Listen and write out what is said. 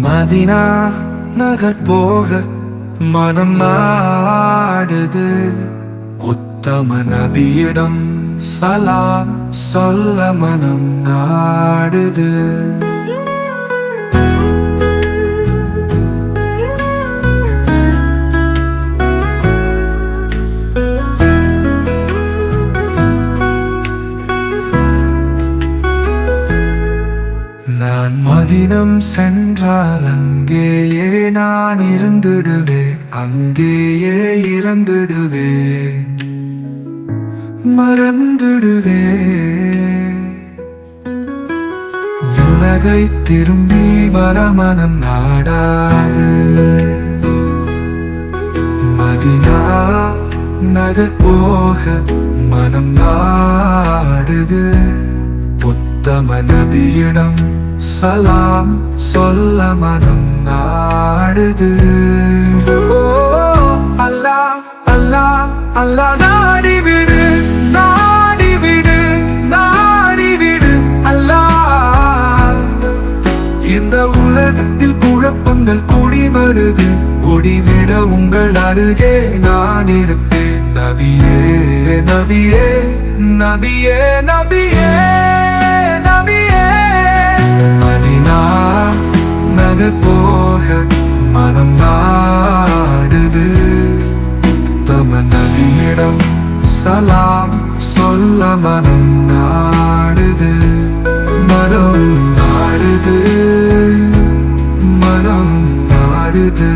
Medina நகர் போக மனம் நாடுது. உத்தம நபியிடம் சலாம் சொல்ல மனம் நாடுது. நான் மதினம் சென்றால் அங்கேயே நான் இருந்துடுவேன், அங்கேயே இறந்துடுவேன், மறந்துடுவேன். உலகை திரும்பி வர மனம் நாடாது. மதினா நகர் போக மனம் நாடுது. உத்தம நபியிடம் சலாம் சொல்ல மனம் நாடுது. அல்லாஹ் அல்லாஹ் அல்லாஹ் நாடிவிடு, நாடிவிடு, நாடிவிடு அல்லாஹ். இந்த உலகத்தில் குழப்பங்கள் கூடி வருது, ஓடிவிட உங்கள் அருகே நான் இருப்பேன். நபியே நபியே நபியே நபியே நபியே. மதினா நகர் போக மனம் நாடுது. உத்தம நபியிடம் சலாம் சொல்ல மனம் நாடுது. மனம் நாடுது, மனம் நாடுது.